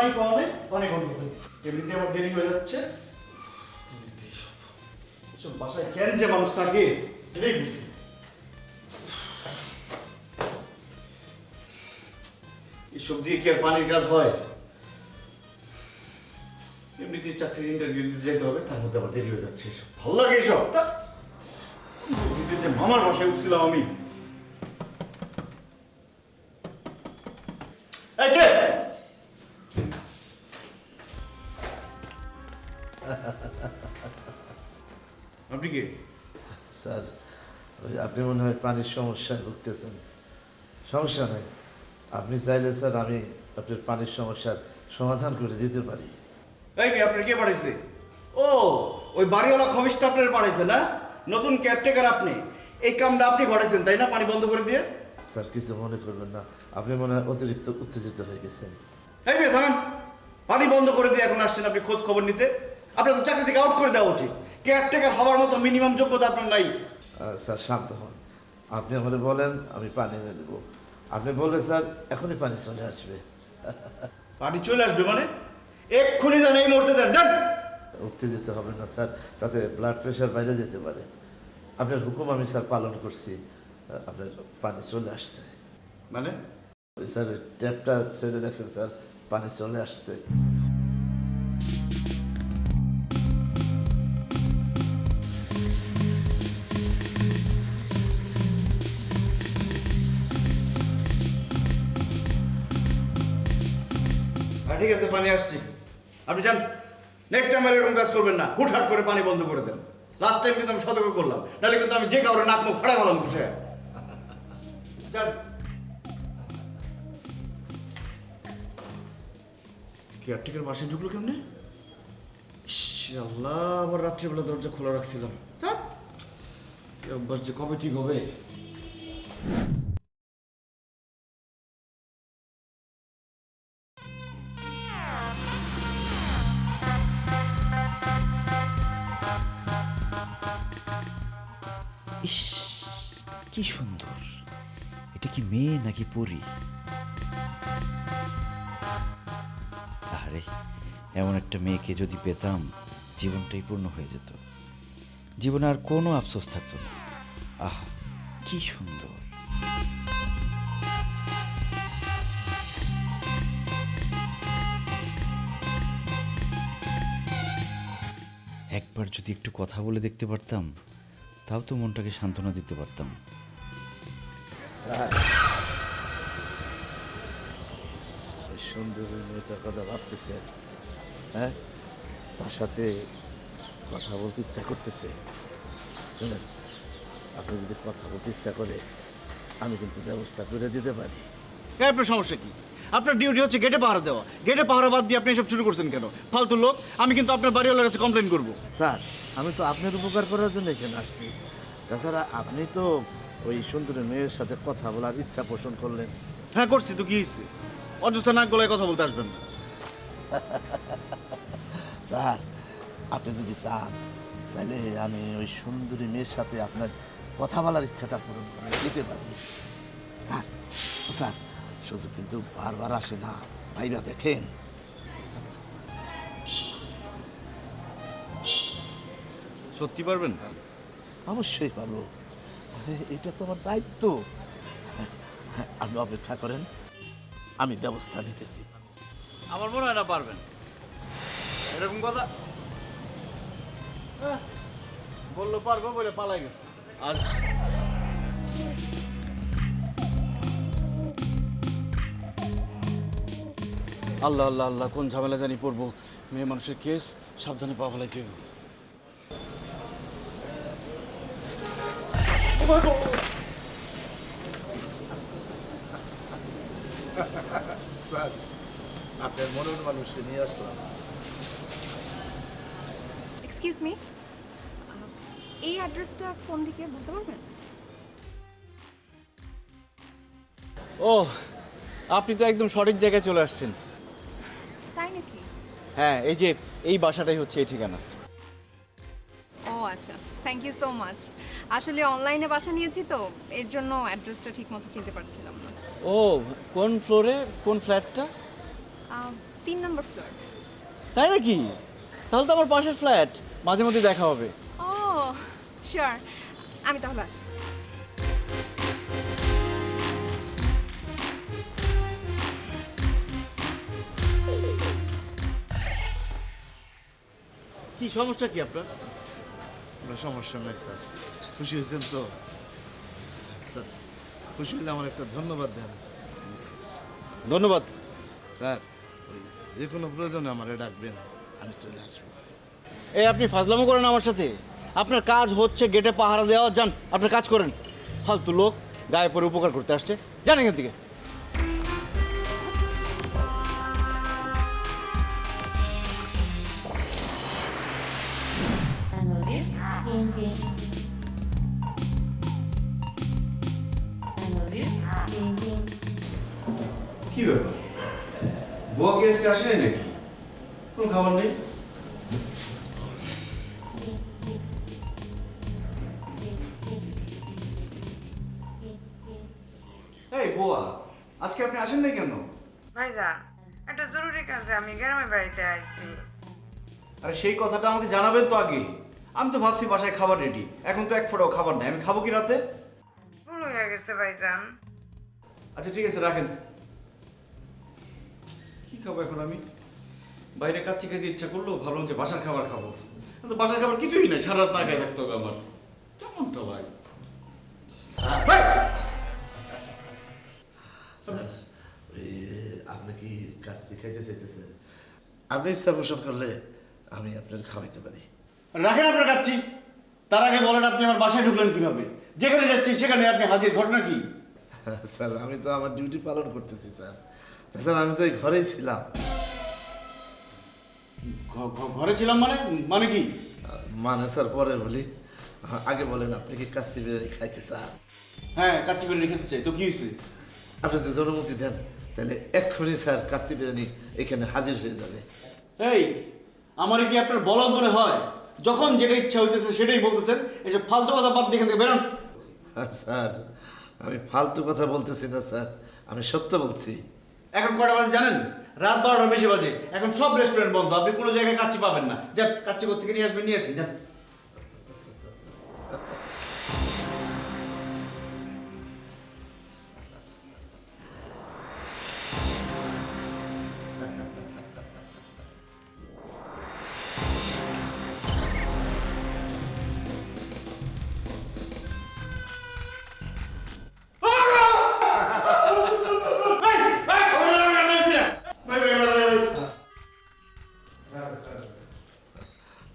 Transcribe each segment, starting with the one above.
পানি পাওয়া নেই, পানি বন্ধ করে দিচ্ছি। এমনিতে আমার দেরি হয়ে যাচ্ছে। এসব বাসায় কেন যে মানুষ থাকে এটাই বুঝি। এসব দিয়ে কি আর পানির কাজ হয়? এমনিতেই চাকরির ইন্টারভিউ দিতে যেতে হবে, তার মধ্যে আবার দেরি হয়ে যাচ্ছে। এসব ভালো লাগে এসব। যে মামার বাসায় উঠছিলাম আমি। এই কে? আপনি কে? স্যার, ওই আপনি মনে হয় পানির সমস্যায় ভুগতেছেন। সমস্যা নেই, আপনি চাইলে স্যার আমি আপনার পানির সমস্যার সমাধান করে দিতে পারি। এই মেয়ে, আপনার কে পাঠাইছে? ও, ওই বাড়িওয়ালা খবিসটা আপনার পাঠাইছে না? নতুন কেয়ারটেকার আপনি। এই কামটা আপনি ঘটাইছেন তাই না, পানি বন্ধ করে দিয়ে? স্যার, কিছু মনে করবেন না, আপনি মনে হয় অতিরিক্ত উত্তেজিত হয়ে গেছেন। এই মেয়ে থামেন। পানি বন্ধ করে দিয়ে এখন আসছেন আপনি খোঁজ খবর নিতে? আপনার তো চাকরি থেকে আউট করে দেওয়া উচিত। কেয়ারটেকার হওয়ার মতো মিনিমাম যোগ্যতা আপনার নাই। স্যার শান্ত হন, আপনি আমাকে বলেন, আমি পানি এনে দেবো। আপনি বলে স্যার এখনই পানি চলে আসবে। পানি চলে আসবে মানে? এক্ষুনি দেন, এই মুহূর্তে দেন, যান। উত্তেজিত হবেন না স্যার, তাতে ব্লাড প্রেশার বাইরে যেতে পারে। আপনার হুকুম আমি স্যার পালন করছি, আপনার পানি চলে আসছে। মানে? ওই স্যার ট্যাপটা ছেড়ে দেখেন স্যার, পানি চলে আসছে। ঠিক আছে, পানি আসছি। আপনি যান। নেক্সট টাইম আর এরকম কাজ করবেন না। হুটহাট করে পানি বন্ধ করে দেন। লাস্ট টাইম কিন্তু আমি সতর্ক করলাম, নাহলে কিন্তু আমি যে কাউরে নাক মুখ ফাড়া গেলাম ঘুষে। যান। কেয়ারটেকার বাসায় ঢুকলো কেমনে? আল্লাহ, আবার রাত্রিবেলা দরজা খোলা রাখছিলাম। এই অভ্যাস যে কবে ঠিক হবে? ইস, কি সুন্দর! এটা কি মেয়ে নাকি পরী? আরে, এমন একটা মেয়েকে যদি পেতাম জীবনটাই পূর্ণ হয়ে যেত। জীবনে আর কোনো আফসোস থাকতো না। আহ, কি সুন্দর! একবার যদি একটু কথা বলে দেখতে পারতাম, তাও তো মনটাকে সান্ত্বনা দিতে পারতাম। স্যার, ওই সুন্দরী মেয়েটার কথা ভাবতেছেন? হ্যাঁ, তার সাথে কথা বলতে ইচ্ছা করতেছে। শুনেন, আপনি যদি কথা বলতে ইচ্ছা করে আমি কিন্তু ব্যবস্থা করে দিতে পারি। আপনার সমস্যা কি? আপনার ডিউটি হচ্ছে গেটে পাহারা দেওয়া। গেটে পাহারা বাদ দিয়ে আপনি এসব শুরু করছেন কেন? ফালতু লোক। আমি কিন্তু আপনার বাড়িওয়ালার কাছে কমপ্লেন করবো। স্যার, আমি তো আপনার উপকার করার জন্য এখানে আসছি। তাছাড়া আপনি তো ওই সুন্দরী মেয়ের সাথে কথা বলার ইচ্ছা পোষণ করলেন। হ্যাঁ, করছি তো, কি হয়েছে? অযথা নাক গলায় কথা বলতে আসবেন না। স্যার, আপনি যদি চান তাহলে আমি ওই সুন্দরী মেয়ের সাথে আপনার কথা বলার ইচ্ছাটা পূরণ করে দিতে পারি। স্যার, স্যার, সুযোগ কিন্তু বারবার আসে না, ভাইবা দেখেন। সত্যি পারবেন? অবশ্যই পারবো, এটা তো আমার দায়িত্ব। আপনি অপেক্ষা করেন, আমি ব্যবস্থা নিতেছি। আমার মনে হয় না পারবেন। এরকম কথা বললো পারবো বলে পালাই গেছে। আর আল্লাহ আল্লাহ আল্লাহ, কোন ঝামেলা জানি পড়বো। মেয়ে মানুষের কেস, সাবধানে পা ফেলাইতে হবে। স্যার, আপনার মনের মানুষকে নিয়ে আসলাম। এক্সকিউজ মি, এই অ্যাড্রেসটা কোন দিকে বলতে পারবেন? ও, আপনি তো একদম সঠিক জায়গায় চলে আসছেন। তাই নাকি? হ্যাঁ, এই যে এই বাসাটাই হচ্ছে এই ঠিকানা। ও আচ্ছা, থ্যাংক ইউ সো মাচ। আসলে অনলাইনে বাসা নিয়েছি তো, এর জন্য অ্যাড্রেসটা ঠিকমতো চিনতে পারছিলাম না। ও, কোন ফ্লোরে, কোন ফ্ল্যাটটা? নম্বর ফ্লোর। তাই নাকি? তাহলে তো আমার পাশের ফ্ল্যাট, মাঝে মধ্যে দেখা হবে। ও শিওর, আমি তাহলে আসি। কি সমস্যা কি আপনার? কোনো সমস্যা নাই স্যার। খুশি হয়েছেন তো? স্যার খুশি হলে আমার একটা ধন্যবাদ দেন। ধন্যবাদ। স্যার ওই যে কোনো প্রয়োজনে আমারে ডাকবেন, আমি চলে আসবো। এই আপনি ফাজলামো করেন আমার সাথে? আপনার কাজ হচ্ছে গেটে পাহারা দেওয়া, যান আপনার কাজ করেন। ফালতু লোক গায়ে পরে উপকার করতে আসছে, যান এখান থেকে। কি ব্যাপার, বুয়া কি আজকে আসেনি নাকি? কোনো খাবার নেই? এই বুয়া, আজকে আপনি আসেন নাই কেন? ভাইজান, একটা জরুরি কাজে আমি গ্রামের বাড়িতে আইছি। আরে সেই কথাটা আমাকে জানাবেন তো আগে। আমি তো ভাবছি বাসায় খাবার রেডি, এখন তো এক ফোঁটাও খাবার নাই, আমি খাবো কি রাতে? ভুল হয়ে গেছে ভাইজান। আচ্ছা ঠিক আছে, রাখেন। কি খাবো এখন আমি? বাইরে কাচ্চি খেতে ইচ্ছা করলো, ভাবলাম যে বাসার খাবার খাবো, কিন্তু বাসার খাবার কিছুই নাই, সারা রাত না খাই থাকতে হবে আমার। কেমনটা লাগে? স্যার ওই আপনি কি কাজটি খাইতে চাইতেছেন? আপনি ইচ্ছা পোষণ করলে আমি আপনার খাওয়াইতে পারি। রাখেন আপনার কাচ্চি, তার আগে বলেন আপনি আমার বাসায় ঢুকলেন কিভাবে? যেখানে যাচ্ছি সেখানে আপনি হাজির, ঘটনা কি? স্যার আমি তো আমার ডিউটি পালন করতেছি স্যার। তাছাড়া আমি তো এই ঘরেই ছিলাম। ঘরে ছিলাম মানে? মানে কি? মানে স্যার পরে বলি, আগে বলেন আপনি কি কাচ্চি বিরিয়ানি খাইতে চান? হ্যাঁ, কাচ্চি বিরিয়ানি খেতে চাই, তো কি হয়েছে? আপনি যদি অনুমতি দেন তাহলে এক্ষুনি স্যার কাচ্চি বিরিয়ানি এখানে হাজির হয়ে যাবে। এই, আমার কি আপনার বলদ মনে হয়? যখন যেটা ইচ্ছা হইতেছে সেটাই বলতেছেন, এসব ফালতু কথা বাদ দিয়ে এখান থেকে বেরোন। স্যার আমি ফালতু কথা বলতেছি না স্যার, আমি সত্য বলছি। এখন কটা বাজে জানেন? রাত 12টার বেশি বাজে। এখন সব রেস্টুরেন্ট বন্ধ, আপনি কোনো জায়গায় কাচ্চি পাবেন না। যান, কাচ্চি কোত্থেকে নিয়ে আসবেন নিয়ে আসেন, যান।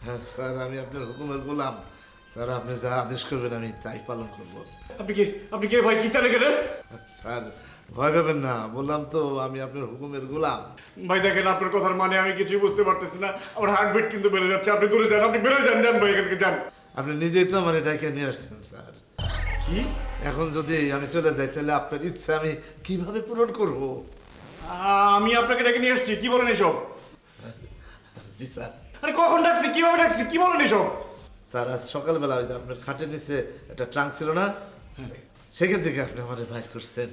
হ্যাঁ স্যার আমি আপনার হুকুমের গোলাম। স্যার আপনি যা আদেশ করবেন আমি তাই পালন করব। আপনি কে ভাই? কি চালে গেলে? স্যার ভয় পাবেন না, বললাম তো আমি আপনার হুকুমের গোলাম। ভাই দেখেন, আপনার কথার মানে আমি কিছুই বুঝতে পারতেছি না। আমার হার্টবিট কিন্তু বেড়ে যাচ্ছে। আপনি দূরে যান, আপনি বেড়ে যান, যান ভাই এখান থেকে যান। আপনি নিজেই তো আমার এটাকে নিয়ে আসছেন স্যার। কি? এখন যদি আমি চলে যাই তাহলে আপনার ইচ্ছা আমি কিভাবে পূরণ করব? আমি আপনাকে ডেকে নিয়ে আসছি, কি বলেন এসব? জি স্যার। আরে কখন ডাকছি, কিভাবে ডাকছি, কি বলেন এসব? স্যার আজ সকালবেলা ওই যে আপনার খাটের নিচে একটা ট্রাঙ্ক ছিল না, সেখান থেকে আপনি আমাদের বাইর করছেন।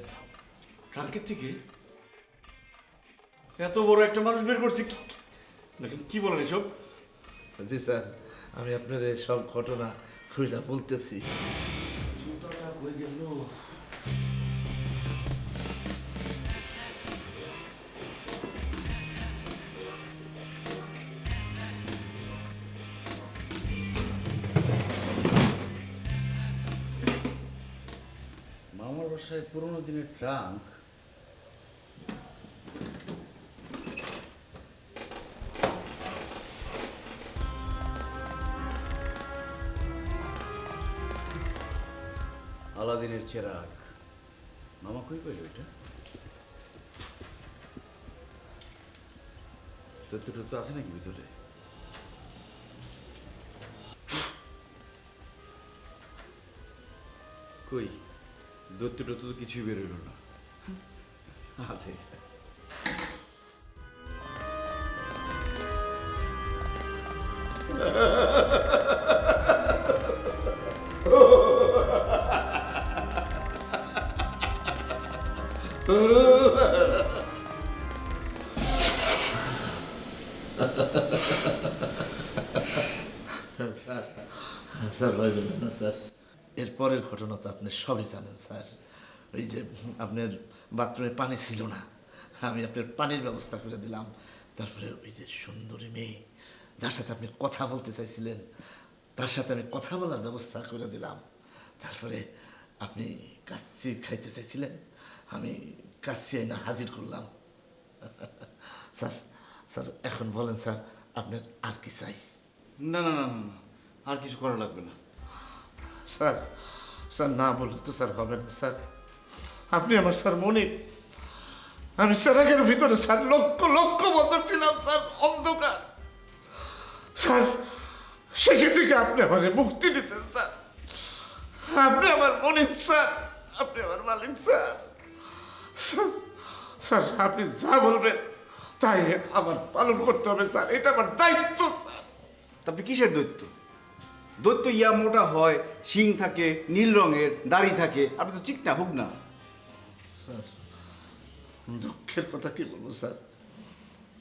ট্রাঙ্কের থেকে এত বড় একটা মানুষ বের করছি? দেখেন, কি বলেন এসব? জি স্যার, আমি আপনার এই সব ঘটনা খুলে বলতেছি। মামার বাসায় পুরোনো দিনের ট্রাঙ্ক। আলাদিনের চেরাগ। মামা কই পেল এটা? তথ্য আছে নাকি ভিতরে? কই দত্তটা তো কিছুই বেরোলো না। আছে। স্যার স্যার ভয় করবেন না স্যার, এরপরের ঘটনা তো আপনি সবই জানেন স্যার। ওই যে আপনার বাথরুমে পানি ছিল না, আমি আপনার পানির ব্যবস্থা করে দিলাম। তারপরে ওই যে সুন্দরী মেয়ে যার সাথে আপনি কথা বলতে চাইছিলেন, তার সাথে আমি কথা বলার ব্যবস্থা করে দিলাম। তারপরে আপনি কাচ্চি খাইতে চাইছিলেন, আমি কাচ্চি আইনা হাজির করলাম। স্যার স্যার এখন বলেন স্যার, আপনার আর কি চাই? না না না না না, আর কিছু করা লাগবে না। স্যার স্যার না বললে তো স্যার হবে না স্যার। আপনি আমার স্যার মনিব, আমি সেরাগের ভিতরে স্যার লক্ষ লক্ষ বছর ছিলাম স্যার অন্ধকার। স্যার সেখান থেকে আপনি আমার মুক্তি দিতেন স্যার। আপনি আমার মনিব স্যার, আপনি আমার মালিক স্যার। স্যার আপনি যা বলবেন তাই আমার পালন করতে হবে স্যার, এটা আমার দায়িত্ব স্যার। আপনি কিসের দৈত্য? দৈত্য ইয়া মোটা হয়, শিং থাকে, নীল রঙের দাড়ি থাকে, আপনি তো চিকনা হোক না। স্যার দুঃখের কথা কি বলবো স্যার,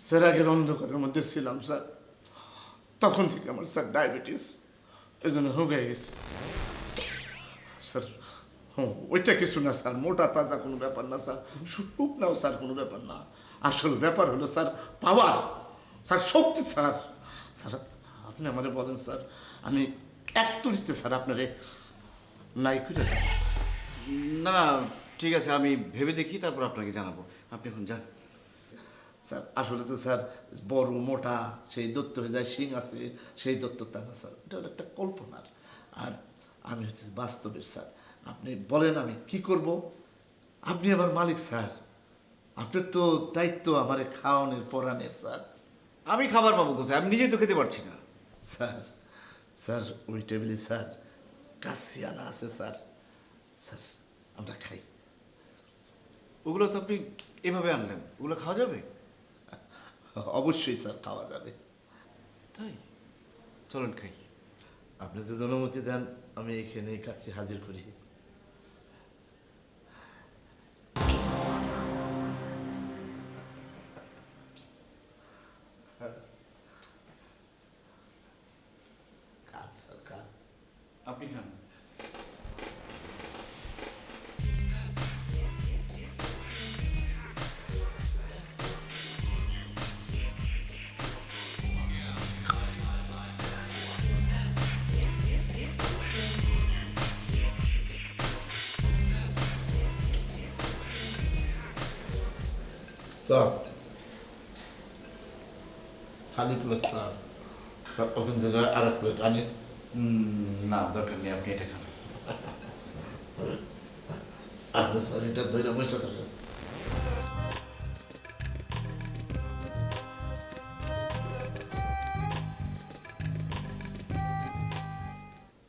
সেরাগের অন্ধকারের মধ্যে ছিলাম স্যার, তখন থেকে আমার স্যার ডায়াবেটিস, এই জন্য হয়ে গেছে স্যার। ওইটা কিছু না স্যার, মোটা তাজা কোনো ব্যাপার না স্যার, সুখ নাও স্যার কোনো ব্যাপার না। আসল ব্যাপার হলো স্যার পাওয়ার স্যার, শক্তি স্যার। স্যার আপনি আমারে বলেন স্যার, আমি এক তুলিতে স্যার আপনারে নাই করে দেব। না না ঠিক আছে, আমি ভেবে দেখি তারপর আপনাকে জানাবো। আপনি এখন যান। স্যার আসলে তো স্যার বড় মোটা সেই দত্ত হয়ে যায়, শিং আছে সেই দত্ত তা না স্যার, এটা হলো একটা কল্পনার। আর আমি হচ্ছে বাস্তবের স্যার। আপনি বলেন আমি কি করব? আপনি আমার মালিক স্যার, আপনার তো দায়িত্ব আমারে খাওয়ানোর পরানের স্যার। আমি খাবার পাবো কোথায়? আমি নিজেই তো খেতে পারছি না। স্যার স্যার ওই টেবিলে স্যার কাশিয়ানা আছে স্যার, স্যার আমরা খাই। ওগুলো তো আপনি এভাবে আনলেন, ওগুলো খাওয়া যাবে? অবশ্যই স্যার খাওয়া যাবে। তাই চলেন খাই। আপনি যদি অনুমতি দেন আমি এখানে কাছে হাজির করি। খান স্যার খান। আপনি খান। স্যার খালি প্লেট স্যার, স্যার ওখান থেকে আর এক প্লেট আনি। না দরকার নেই, আপনি এটা খান। আপনি স্যার এটা ধরে বসে থাকেন।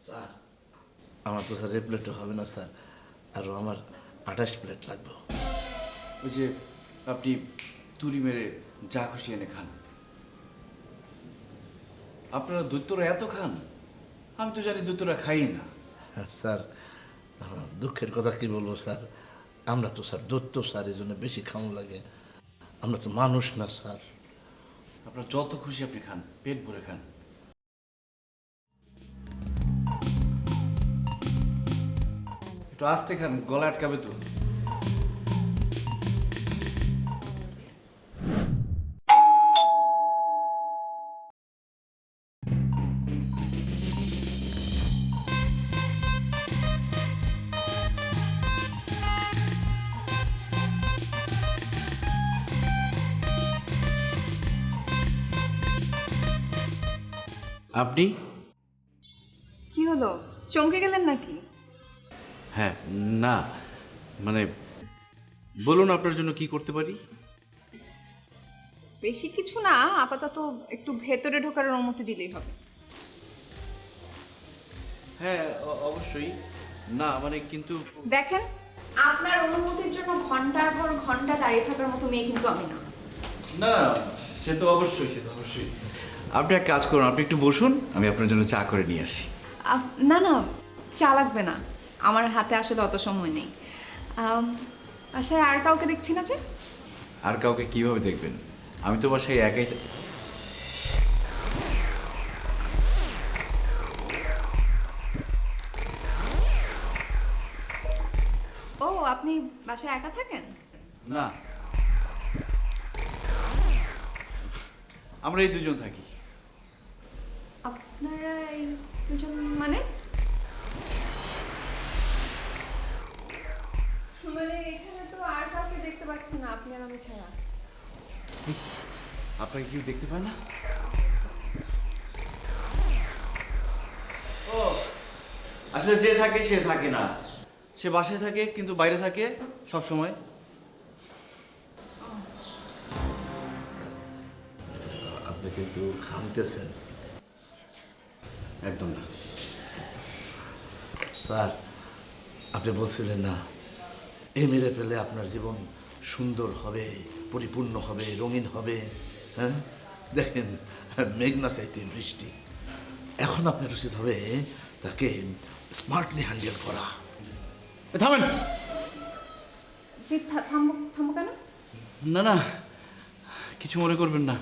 স্যার আমার তো স্যার এই প্লেটও হবে না স্যার, আরও আমার 28 প্লেট লাগবে। ওই যে আপনি তুড়ি মেরে যা খুশি এনে খান। আপনারা দৈত্যরা এত খান? আমি তো জানি দৈত্যরা খাই না। স্যার দুঃখের কথা কি বলবো স্যার, আমরা তো স্যার দৈত্য স্যার, এই জন্য বেশি খাওয়া লাগে, আমরা তো মানুষ না স্যার। আপনার যত খুশি আপনি খান, পেট ভরে খান। একটু আস্তে খান, গলা আটকাবে তো। আপনি? কি হলো, চমকে গেলেন নাকি? হ্যাঁ, না মানে বলুন আপনার জন্য কি করতে পারি? বেশি কিছু না, আপাতত একটু ভেতরে ঢোকার অনুমতি দিলেই হবে। হ্যাঁ অবশ্যই। না মানে কিন্তু দেখেন, আপনার অনুমতির জন্য ঘন্টার পর ঘন্টা দাঁড়িয়ে থাকার মতো মেয়ে কিন্তু আমি না। না সে তো অবশ্যই, সে তো অবশ্যই। আপনি এক কাজ করুন, আপনি একটু বসুন, আমি আপনার জন্য চা করে নিয়ে আসি। না না, চা লাগবে না, আমার হাতে আসলে অত সময় নেই। বাসায় আর কাউকে দেখছি না যে। আর কাউকে কিভাবে দেখবেন? আমি তো বাসায় একাই বাসায় একা থাকেন? না, আমরা এই দুজন থাকি। আপনারা এই দুজন মানে? মানে এখানে তো আর কাউকে দেখতে পাচ্ছি না আপনি আর আমি ছাড়া। আপনাকে কেউ দেখতে পায় না? ও, আসলে যে থাকে সে থাকে না, সে বাসায় থাকে কিন্তু বাইরে থাকে সব সময়। আপনি কিন্তু খামতেছেন। একদম না। স্যার, আপনি বলছিলেন না এই মেরে পেলে আপনার জীবন সুন্দর হবে, পরিপূর্ণ হবে, রঙিন হবে। হ্যাঁ, দেখেন মেঘনা চাইতে বৃষ্টি। এখন আপনার উচিত হবে তাকে স্মার্টলি হ্যান্ডেল করা। থামেন। জি থামবো থামবো কেন? না না, কিছু মনে করবেন না।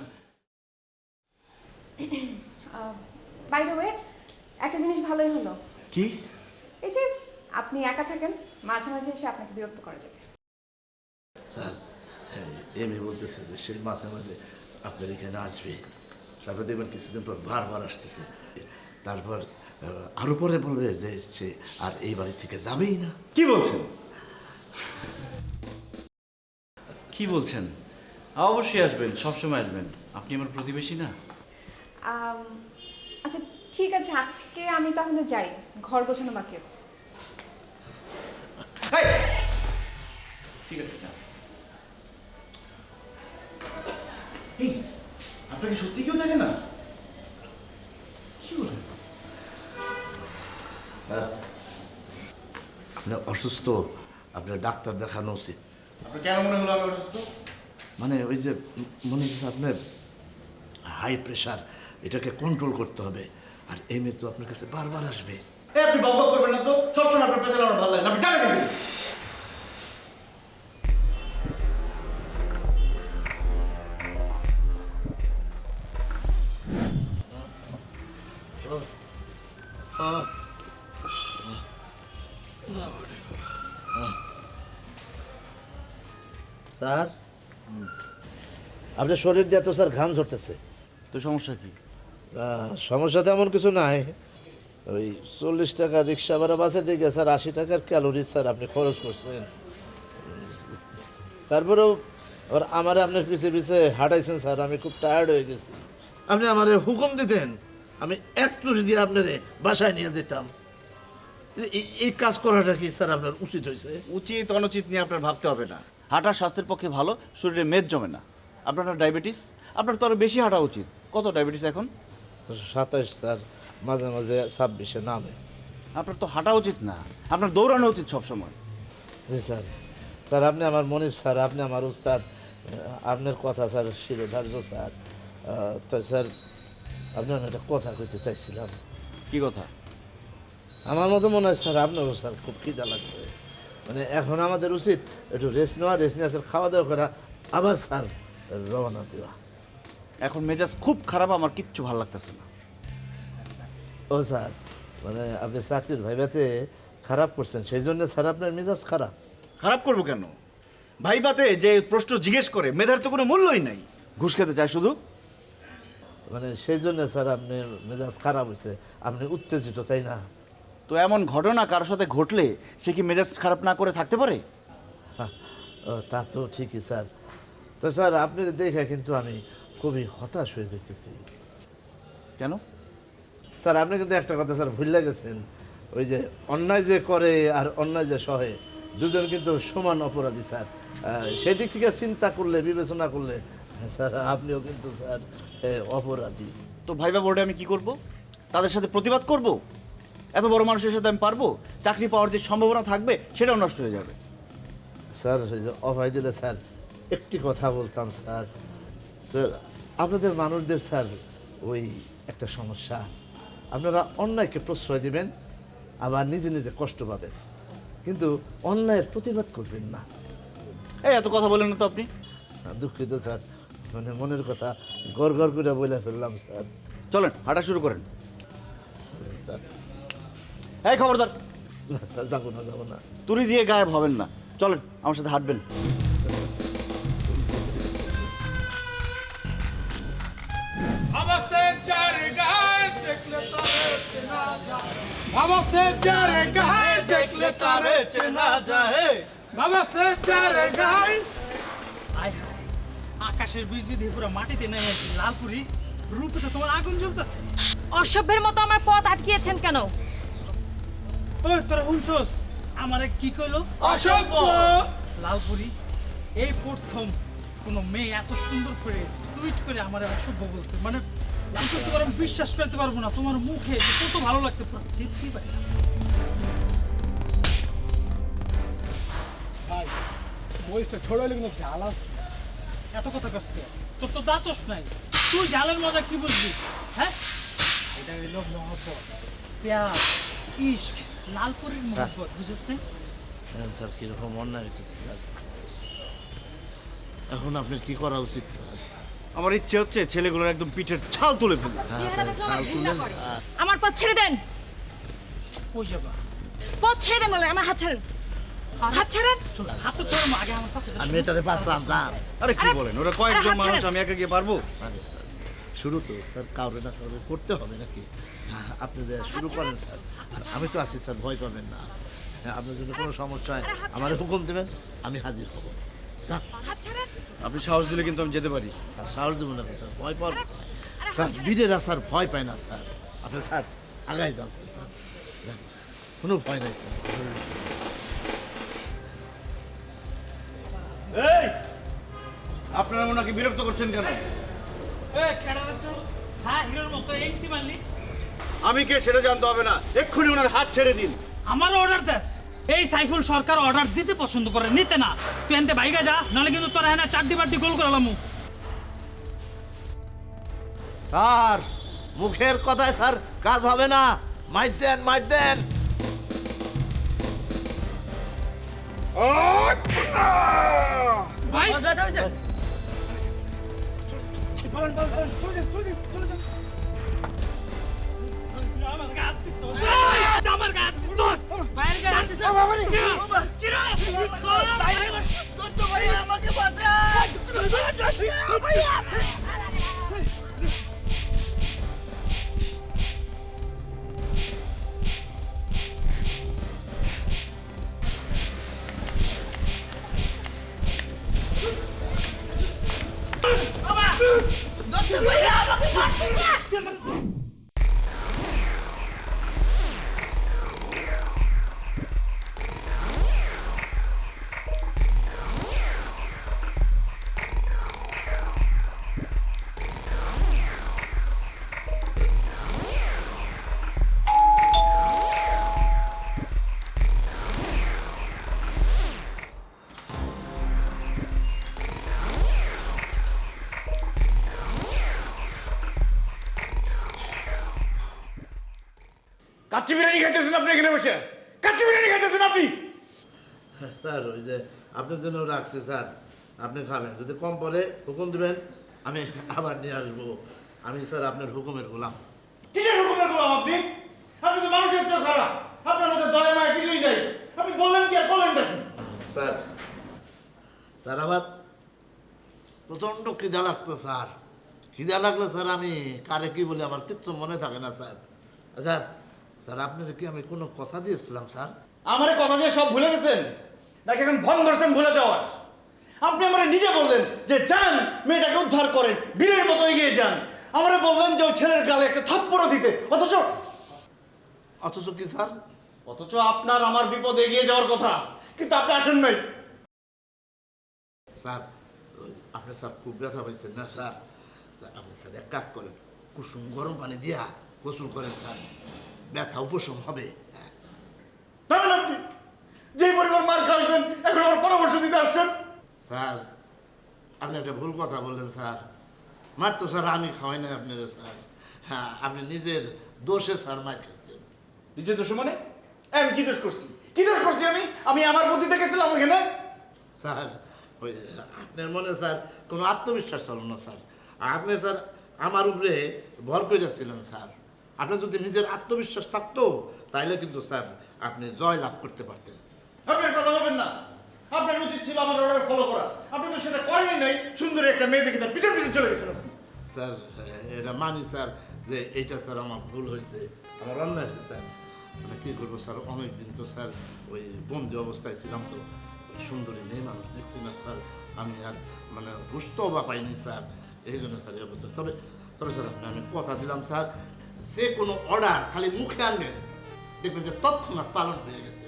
বাই দ্য ওয়ে, একটা জিনিস ভালোই হলো। কি? এই যে আপনি একা থাকেন, মাঝে মাঝে এসে আপনাকে বিরক্ত করা যাবে। স্যার, এমএ বলতেছে যে সে মাঝে মাঝে আপনার এখানে আসবে, তারপর দেখবেন কিছুদিন পর বারবার আসতেছে, তারপর আরও পরে বলবে যে সে আর এই বাড়ি থেকে যাবেই না। কি বলছেন? কি বলছেন? অবশ্যই আসবেন, সবসময় আসবেন। আপনি আমার প্রতিবেশী না? আচ্ছা ঠিক আছে, আজকে আমি তাহলে যাই, ঘর গোছানো বাকি আছে। ঠিক আছে, যান। এই, আপনাকে সত্যি কেউ থাকে না? কি বলেন? স্যার, আপনি অসুস্থ, আপনার ডাক্তার দেখানো উচিত। আপনার কেন মনে হলো আমি অসুস্থ? মানে ওই যে মনে হচ্ছে আপনার হাই প্রেশার, এটাকে কন্ট্রোল করতে হবে। আর এমএ তো আপনার কাছে বারবার আসবে। আপনি বকবক করবেন না তো, সবসময় আপনার পেছনে আমার ভালো লাগে না। আপনি জানেন না? স্যার, আপনার শরীর দিয়ে তো স্যার ঘাম ঝরতেছে। তো সমস্যা কি? সমস্যা তেমন কিছু নাই। ওই 40 টাকা রিক্সা ভাড়া বাসে দিকে স্যার 80 টাকার ক্যালোরি স্যার আপনি খরচ করছেন। তারপরেও আবার আমার আপনার পিছিয়ে পিছিয়ে হাঁটাইছেন স্যার, আমি খুব টায়ার্ড হয়ে গেছি। আপনি আমার হুকুম দিতেন, আমি এক টুরি দিয়ে আপনারে বাসায় নিয়ে যেতাম। এই কাজ করাটা কি স্যার আপনার উচিত হয়েছে? উচিত অনুচিত নিয়ে আপনার ভাবতে হবে না। হাঁটা স্বাস্থ্যের পক্ষে ভালো, শরীরে মেদ জমে না। আপনার ডায়াবেটিস, আপনার তো আরও বেশি হাঁটা উচিত। কত ডায়াবেটিস এখন? 27 স্যার, মাঝে মাঝে 26-এ নামে। আপনার তো হাঁটা উচিত না, আপনার দৌড়ানো উচিত সবসময়। জি স্যার। স্যার আপনি আমার মনিব স্যার, আপনি আমার উস্তাদ, আপনার কথা স্যার শিরোধার্য স্যার। তো স্যার আপনার একটা কথা কইতে চাইছিলাম। কি কথা? আমার মতো মনে হয় স্যার আপনারও স্যার খুব খিদা লাগছে। মানে এখন আমাদের উচিত একটু রেস্ট নেওয়া, রেস্ট নিয়ে স্যার খাওয়া দাওয়া করা, আবার স্যার রওনা দেওয়া। এখন মেজাজ খুব খারাপ, আমার কিচ্ছু ভালো লাগতেছে না। ও স্যার, মানে আপনি চাকরির ভাইবাতে খারাপ করছেন, সেই জন্য স্যার আপনার মেজাজ খারাপ? খারাপ করবো কেন? ভাইবাতে যে প্রশ্ন জিজ্ঞেস করে মেধার তো কোনো মূল্যই নাই, ঘুষ খেতে চায় শুধু। মানে সেই জন্য স্যার আপনার মেজাজ খারাপ হয়েছে, আপনি উত্তেজিত, তাই না? তো এমন ঘটনা কারোর সাথে ঘটলে সে কি মেজাজ খারাপ না করে থাকতে পারে? ও, তা তো ঠিকই স্যার। তো স্যার আপনার দেখে কিন্তু আমি খুবই হতাশ হয়ে যেতেছি। কেন? স্যার আপনি কিন্তু একটা কথা স্যার ভুলে গেছেন, ওই যে অন্যায় যে করে আর অন্যায় যে সহে, দুজন কিন্তু সমান অপরাধী স্যার। সেই দিক থেকে চিন্তা করলে, বিবেচনা করলে স্যার আপনিও কিন্তু স্যার অপরাধী। তো ভাইবা বোর্ডে আমি কি করব? তাদের সাথে প্রতিবাদ করব? এত বড় মানুষের সাথে আমি পারবো? চাকরি পাওয়ার যে সম্ভাবনা থাকবে সেটাও নষ্ট হয়ে যাবে। স্যার ওই যে অভয় দিলে স্যার একটি কথা বলতাম স্যার। স্যার আপনাদের মানুষদের স্যার ওই একটা সমস্যা, আপনারা অন্যায়কে প্রশ্রয় দিবেন, আবার নিজে নিজে কষ্ট পাবেন, কিন্তু অন্যায়ের প্রতিবাদ করবেন না। এই এত কথা বলেন না তো আপনি। দুঃখিত স্যার, মানে মনের কথা গড় গড় করে বলে ফেললাম স্যার। চলেন হাঁটা শুরু করেন। স্যার এই খবরদার, না স্যার, যাবো না, যাবো না। তুড়ি দিয়ে গায়েব হবেন না। চলেন আমার সাথে হাঁটবেন। আকাশের বীজ দিয়ে পুরো মাটিতে নেমেছে লালপুরি রূপে তো তোমার আগুন জ্বলতেছে। অসভ্যের মতো আমার পথ আটকিয়েছেন কেন? ওই তোরা শুনছস আমারে কি কইলো? অসভ্য! লালপুরি এই প্রথম কোনো মেয়ে এত সুন্দর করে সুইট করে আমারে অসভ্য বলছে। মানে লালপুরি তোমার আমি বিশ্বাস করতে পারবো না, তোমার মুখে যে কত ভালো লাগছে পুরো তৃপ্তি পাই। ভাই বইটা ছড়াইলে কিন্তু ঝাল আছে। এত কথা কষ্ট তোর তো দাঁতস নাই, তুই ঝালের মজা কি বুঝবি? হ্যাঁ, এটা হইল মহব্বত, প্যার, ইশক, লালপুরির মহব্বত, বুঝিস না? হ্যাঁ স্যার, কীরকম অন্যায় হইতেছে স্যার। এখন আপনার কি করা উচিত স্যার? আমার ইচ্ছে হচ্ছে ছেলেগুলোর একদম পিঠের ছাল তুলে ফেলি। চেহারা দেখলে আমার ছাল ঘৃণা তুলেন করে। স্যার। আমার পথ ছেড়ে দেন, কই যাবা? পথ ছেড়ে দেন বলে, আমার হাত ছাড়েন, হাত ছাড়েন। চল হাত তো ছাড়ো, আগে আমার কথা আর মেয়েটারে বাঁচান যান। আরে কি বলেন, ওরা কয়েকজন আরে হাত মানুষ, ছাড়েন। আমি একা গিয়ে পারবো? আরে স্যার, শুরু তো স্যার কাউরে না কাউরে করতে হবে নাকি? আপনি যে শুরু করেন স্যার, আর আমি তো আছি স্যার, ভয় পাবেন না। আপনার যদি কোনো সমস্যা হয় আমার হুকুম দেবেন, আমি হাজির হব। স্যার হাত ছাড়েন। আপনি সাহস দিলে কিন্তু আমি যেতে পারি। স্যার সাহস দেবো না স্যার, ভয় পাওয়ার স্যার, বীরেরা স্যার ভয় পায় না স্যার। আপনি স্যার আগায় যান স্যার, স্যার যান। কোনো ভয় নাই স্যার। এই আপনারা ওনাকে বিরক্ত করছেন কেন? এই খেড়াটা তো হ্যাঁ হিরোর মতো একটি মারলি। আমি কে সেটা জানতে হবে না, এক্ষুনি ওনার হাত ছেড়ে দিন। আমার অর্ডার দেস। এই সাইফুল সরকার অর্ডার দিতে পছন্দ করে, নিতে না। তুই এনতে বাইগা যা, নাহলে কিন্তু তোরা হ্যাঁ চারটি বাড়তি গোল করালাম। স্যার মুখের কথায় স্যার কাজ হবে না, মাইট দেন, মাইট দেন। ভাই আমার গাছ দিছস। আমার গাছ দিছস। বাইরে গিয়ে হাত দিছেন। কাচ্চি বিরিয়ানি খাইতেছেন আপনি এখানে বসে? কাচ্চি বিরিয়ানি খাইতেছেন আপনি? স্যার ওই যে আপনার জন্য রাখছে স্যার, আপনি খাবেন, যদি কম পড়ে হুকুম দেবেন, আমি আবার নিয়ে আসবো। আমি স্যার আপনার হুকুমের গোলাম। কিসের হুকুমের গোলাম আপনি? আপনি তো মানুষের চেয়ে খারাপ, আপনার মধ্যে দয়া মায়া কিছুই নাই। আপনি বললেন কি আর করলেন নাকি? স্যার স্যার আমার প্রচণ্ড খিদা লাগতো স্যার। খিদা লাগলে স্যার আমি কারে কি বলি আমার কিচ্ছু মনে থাকে না স্যার। আচ্ছা স্যার, আপনার কি আমি কোনো কথা দিয়েছিলাম স্যার? আমার কথা দিয়ে সব ভুলে গেছেন নাকি এখন ভন করছেন ভুলে যাওয়ার? আপনি আমার নিজে বললেন যে যান মেয়েটাকে উদ্ধার করেন, বীরের মতো এগিয়ে যান। আমারে বললেন যে ওই ছেলের গালে একটা থাপ্পড়ও দিতে, অথচ কি স্যার? অথচ আপনার আমার বিপদে এগিয়ে যাওয়ার কথা, কিন্তু আপনি আসেন নাই। স্যার ওই আপনি স্যার খুব ব্যথা পাইছেন না স্যার? তা আপনি স্যার এক কাজ করেন, কুসুম গরম পানি দিয়া গোসল করেন স্যার, ব্যথা উপশম হবে। ভাবেন আপনি যেই পরিমাণ মার খাইছেন এখন আমার পরামর্শ দিতে আসছেন? স্যার আপনি একটা ভুল কথা বললেন স্যার। মার তো স্যার আমি খাওয়াই নাই আপনার স্যার। হ্যাঁ, আপনি নিজের দোষে স্যার মার খাইছেন। নিজের দোষে মানে? আমি কি দোষ করছি? কি দোষ করছি আমি? আমি আমার বুদ্ধিতে গেছিলাম ওখানে। স্যার ওই আপনার মনে স্যার কোনো আত্মবিশ্বাস ছিল না স্যার। আপনি স্যার আমার উপরে ভর করেছিলেন স্যার। আপনার যদি নিজের আত্মবিশ্বাস থাকতো তাইলে কিন্তু স্যার আপনি জয় লাভ করতে পারতেন। আপনি আর কথা বলবেন না, আপনার উচিত ছিল আমার অর্ডার ফলো করা। আপনি তো সেটা করেনই নাই। সুন্দরী একটা মেয়ে দেখে তার পিছন পিছন চলে গেছেন আপনি। স্যার এটা মানি স্যার যে এইটা স্যার আমার ভুল হয়েছে, আমার অন্যায় হয়েছে স্যার। মানে কী করবো স্যার, অনেক দিন তো স্যার ওই বন্দি অবস্থায় ছিলাম, তো ওই সুন্দরী মেয়ে মানুষ দেখছি না স্যার, আমি আর মানে বুঝতেও বা পাইনি স্যার, এই জন্য স্যার এই অবস্থা। তবে তবে স্যার আমি কথা দিলাম স্যার, যে কোনো অর্ডার খালি মুখে আনবেন, দেখবেন যে তৎক্ষণাৎ পালন হয়ে গেছে।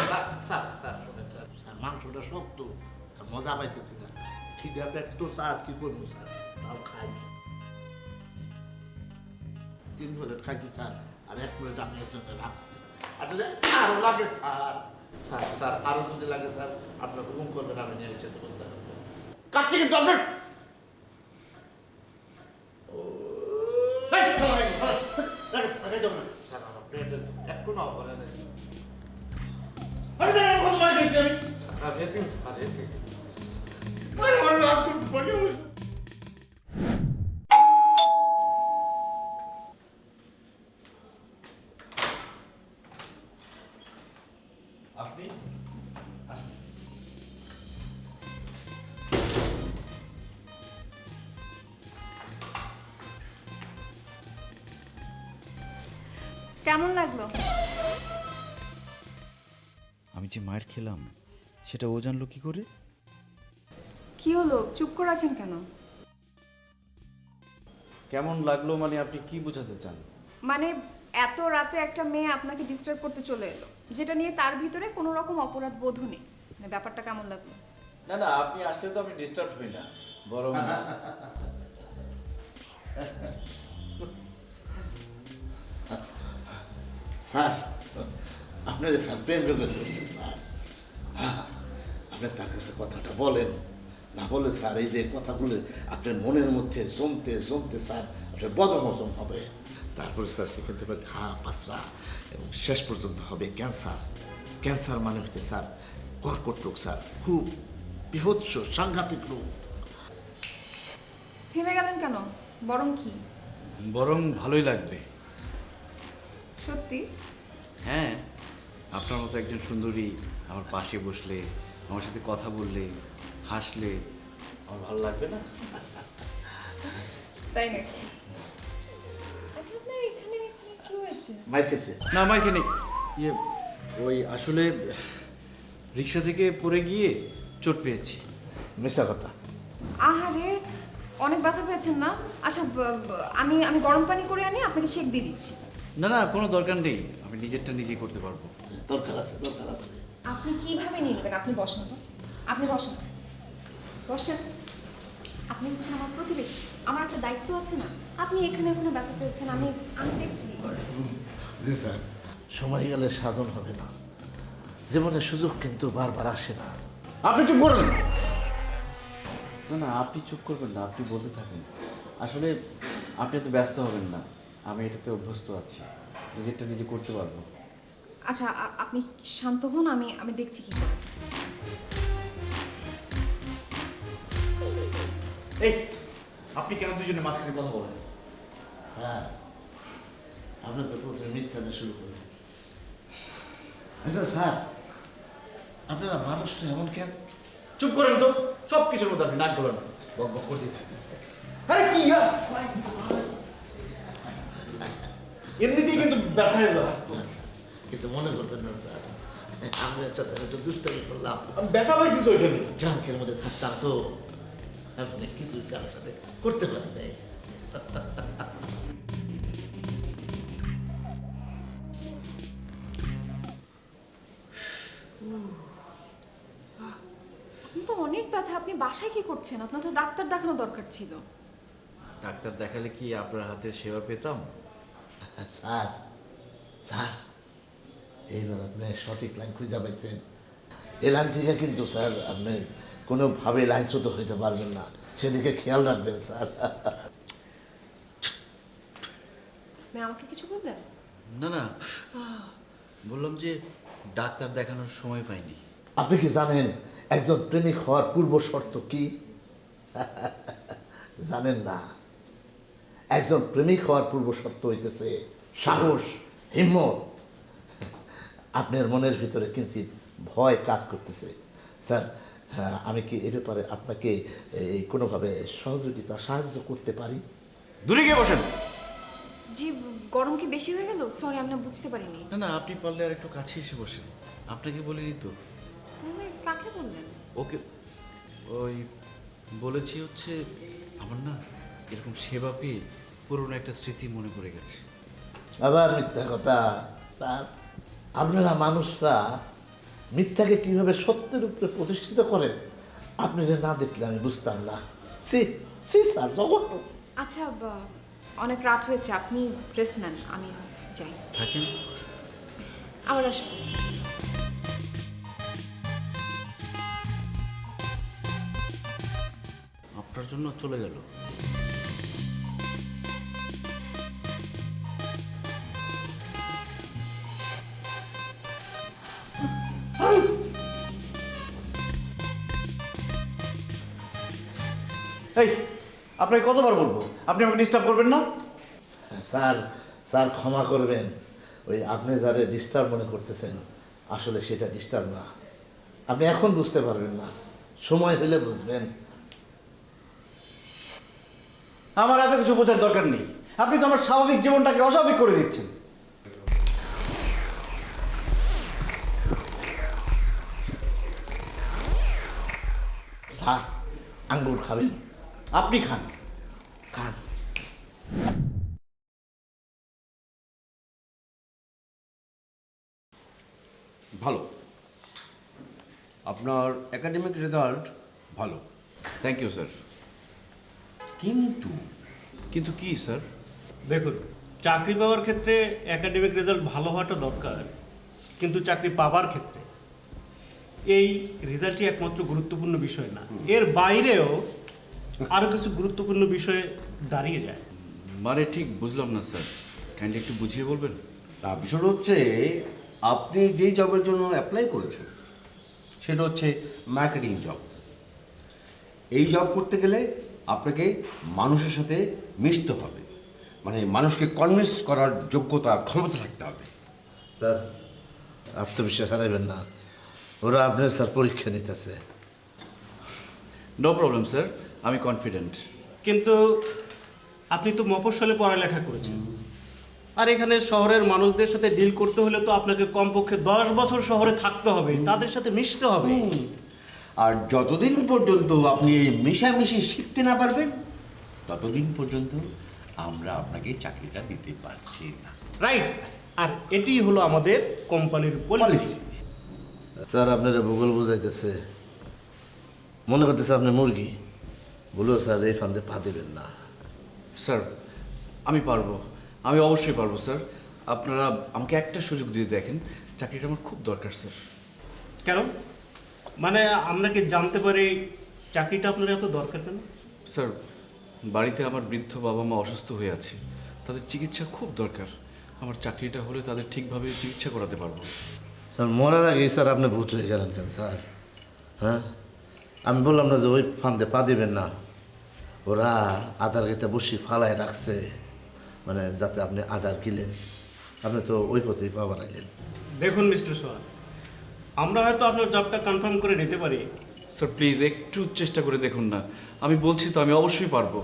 স্যার স্যার স্যার শোনেন স্যার, স্যার মাংসটা শক্ত স্যার, মজা পাইতেছি না স্যার, খিদে একটু স্যার কী করবো স্যার, তাও খাই। 3 প্লেট খাইছি স্যার, আর 1 প্লেট আপনার জন্য রাখছি। আর যদি আরও লাগে স্যার, স্যার স্যার আরও যদি লাগে স্যার, আপনার হুকুম করবেন, আমি নিয়ে যেতে দেবো স্যার। কাচ্ছি কিন্তু আপনার। এই, খাওয়া হয়নি। রাখেন, রাখাই যাবে না। স্যার আমার প্লেটের একটু নাও করে নেই আমি জানি না কত মাইল দিয়েছি আমি। স্যার, আর এদিন স্যার এদিন। আরে আমার রাত করে বাড়ি হবে। আপনি কেমন লাগলো? আমি যে মায়ের খেলাম সেটা ও জানলো কি করে? কি হলো, চুপ করে আছেন কেন? কেমন লাগলো মানে আপনি কি বোঝাতে চান? মানে এত রাতে একটা মেয়ে আপনাকে ডিস্টার্ব করতে চলে এলো, যেটা নিয়ে তার ভিতরে কোনো রকম অপরাধ বোধ নেই, মানে ব্যাপারটা কেমন লাগলো? না না, আপনি আসলে তো আমি ডিস্টার্ব হই না, বরং স্যার আপনার স্যার প্রেম যোগে ধরেছে স্যার। হ্যাঁ, আপনি তার কাছে কথাটা বলেন, না বলে স্যার এই যে কথাগুলো আপনার মনের মধ্যে জমতে জমতে স্যার আপনার বদহজম হবে, তারপরে স্যার সেক্ষেত্রে হবে ঘা পাসরা এবং শেষ পর্যন্ত হবে ক্যান্সার। ক্যান্সার মানে হচ্ছে স্যার কর্কট রোগ স্যার, খুব বিভৎস সাংঘাতিক রোগ। থেমে গেলেন কেন? বরং কি? বরং ভালোই লাগবে। সত্যি? হ্যাঁ, আপনার মতো একজন সুন্দরী আমার পাশে বসলে, আমার সাথে কথা বললে, হাসলে আমার ভালো লাগবে না? তাই নাকি? আচ্ছা, আপনার এখানে এখানে কি হয়েছে? মায়ের কাছে না আমাকে নেই, ইয়ে ওই আসলে রিক্সা থেকে পড়ে গিয়ে চোট পেয়েছি। মিশা কথা। আহারে, অনেক ব্যথা পেয়েছেন না? আচ্ছা, আমি আমি গরম পানি করে আনি, আপনাকে শেক দিয়ে দিচ্ছি। না না, কোনো দরকার নেই, আমি নিজেরটা নিজেই করতে পারবো। দরকার আছে, দরকার আছে। আপনি কিভাবে নিয়ে নেবেন? আপনি বসেন তো, আপনি বসেন বসেন। আপনি হচ্ছেন আমার প্রতিবেশী, আমার একটা দায়িত্ব আছে না? আপনি এখানে ওখানে ব্যথা পেয়েছেন, আমি আমি দেখছি কি করে। জি স্যার, সময় গেলে সাধন হবে না, জীবনের সুযোগ কিন্তু বারবার আসে না। আপনি চুপ করুন। না না, আপনি চুপ করবেন না, আপনি বলতে থাকুন। আসলে আপনি তো ব্যস্ত হবেন না, আমি এটাতে অভ্যস্ত আছি, নিজেরটা নিজে করতে পারবো। আচ্ছা, আপনি শান্ত হন, আমি আমি দেখছি কি করছি। এই, আপনি কেন দুজনে মাঝখানে কথা বলেন? স্যার আপনি তো প্রথমে মিথ্যাতে শুরু করলেন। আচ্ছা স্যার, আপনারা মানুষটা এমন কেন? চুপ করেন তো, সব কিছুর মধ্যে আপনি নাক গলান, বক বক করতে থাকেন। আরে কি এমনিতেই কিন্তু ব্যথা এলো। না স্যার, কিছু মনে করবেন না স্যার, আমি সাথে একটু দুষ্টামি করলাম, আমি ব্যথা পাইছি তো এখানে। ট্রাঙ্কের মধ্যে থাকতাম তো, আপনি কিছু কারোর সাথে করতে পারেন নাই। কিন্তু অনেক ব্যথা, আপনি বাসায় কি করছেন? আপনার তো ডাক্তার দেখানো দরকার ছিল। ডাক্তার দেখালে কি আপনার হাতের সেবা পেতাম? স্যার স্যার এইবার আপনি সঠিক লাইন খুঁজে পাইছেন। এই লাইন থেকে কিন্তু স্যার আপনি কোনোভাবে লাইনচ্যুত হইতে পারবেন না, সেদিকে খেয়াল রাখবেন স্যার। আপনি আমাকে কিছু বললেন? না না, বললাম যে ডাক্তার দেখানোর সময় পাইনি। আপনি কি জানেন একজন প্রেমিক হওয়ার পূর্ব শর্ত কি? জানেন না? একজন প্রেমিক হওয়ার পূর্ব শর্ত হইতেছে সাহস, হিম্মত। আপনার মনের ভিতরে কিঞ্চিত ভয় কাজ করতেছে। স্যার, হ্যাঁ, আমি কি এ ব্যাপারে আপনাকে এই কোনোভাবে সাহায্য করতে পারি? দূরে গিয়ে বসেন। জি, গরম কি বেশি হয়ে গেল? সরি, আমি না বুঝতে পারিনি। না না, আপনি পারলে আর একটু কাছে এসে বসেন। আপনাকে বলিনি তো। তাহলে কাকে বললেন? ওকে ওই বলেছি হচ্ছে আমার না এরকম সেবা পেয়ে পুরনো একটা স্মৃতি মনে পড়ে গেছে। আবার মিথ্যা কথা। স্যার, আপনারা মানুষরা মিথ্যাকে কিভাবে সত্যের উপরে প্রতিষ্ঠিত করে আপনি যে না দেখলে আমি বুঝতাম না। সি সি স্যার, জঘন্য। আচ্ছা, অনেক রাত হয়েছে, আপনি রেস্ট নেন, আমি যাই। থাকেন। আবার আসবো। আপনার জন্য চলে গেল। এই, আপনাকে কতবার বলবো আপনি আমাকে ডিস্টার্ব করবেন না? স্যার, স্যার ক্ষমা করবেন। ওই আপনি যারা ডিস্টার্ব মনে করতেছেন আসলে সেটা ডিস্টার্ব না। আপনি এখন বুঝতে পারবেন না, সময় হলে বুঝবেন। আমার এত কিছু বোঝার দরকার নেই। আপনি তো আমার স্বাভাবিক জীবনটাকে অস্বাভাবিক করে দিচ্ছেন। স্যার, আঙ্গুর খাবেন? আপনি খান। খান। ভালো, আপনার একাডেমিক রেজাল্ট ভালো, থ্যাংক ইউ স্যার। কিন্তু কিন্তু কি স্যার? দেখুন, চাকরি পাওয়ার ক্ষেত্রে একাডেমিক রেজাল্ট ভালো হওয়াটা দরকার, কিন্তু চাকরি পাওয়ার ক্ষেত্রে এই রেজাল্টই একমাত্র গুরুত্বপূর্ণ বিষয় না, এর বাইরেও আরও কিছু গুরুত্বপূর্ণ বিষয়ে দাঁড়িয়ে যায়। মানে ঠিক বুঝলাম না স্যার, কাইন্ডলি একটু বুঝিয়ে বলবেন? না, বিষয়টা হচ্ছে আপনি যেই জবের জন্য অ্যাপ্লাই করেছেন সেটা হচ্ছে মার্কেটিং জব। এই জব করতে গেলে আপনাকে মানুষের সাথে মিশতে হবে, মানে মানুষকে কনভিন্স করার যোগ্যতা ক্ষমতা থাকতে হবে। স্যার, আত্মবিশ্বাস হারাইবেন না, ওরা আপনার স্যার পরীক্ষা নিতেছে। নো প্রবলেম স্যার, আমি কনফিডেন্ট। কিন্তু আপনি তো মফস্বলে পড়ালেখা করেছেন, আর এখানে শহরের মানুষদের সাথে ডিল করতে হলে তো আপনাকে কমপক্ষে 10 বছর শহরে থাকতে হবে, তাদের সাথে মিশতে হবে। আর যতদিন পর্যন্ত আপনি এই মিশামিশি শিখতে না পারবেন ততদিন পর্যন্ত আমরা আপনাকে চাকরিটা দিতে পারছি না। রাইট, আর এটি হলো আমাদের কোম্পানির পলিসি। স্যার, আপনারা ভূগোল বুঝাইতেছে, মনে করতেছে আপনি মুরগি। বললো স্যার, এই ফান্দে পা দেবেন না। স্যার, আমি পারবো, আমি অবশ্যই পারবো স্যার। আপনারা আমাকে একটা সুযোগ দিয়ে দেখেন, চাকরিটা আমার খুব দরকার স্যার। কেন? মানে আমরা কি জানতে পারি চাকরিটা আপনার এত দরকার কেন? স্যার, বাড়িতে আমার বৃদ্ধ বাবা মা অসুস্থ হয়ে আছে, তাদের চিকিৎসা খুব দরকার। আমার চাকরিটা হলে তাদের ঠিকভাবে চিকিৎসা করাতে পারবো। স্যার, মরার আগে স্যার আপনি ভূত হয়ে গেলেন কেন স্যার? হ্যাঁ, আমি বললাম না যে ওই ফান্দে পা দিবেন না। ওরা আধার খেতে বসি ফালায় রাখছে, মানে যাতে আপনি আধার কিলেন। আপনি তো ওই পথেই পা বাড়াইলেন। দেখুন মিস্টার সোহান, আমরা হয়তো আপনার জবটা কনফার্ম করে নিতে পারি, স্যার প্লিজ একটু চেষ্টা করে দেখুন না। আমি বলছি তো, আমি অবশ্যই পারবো।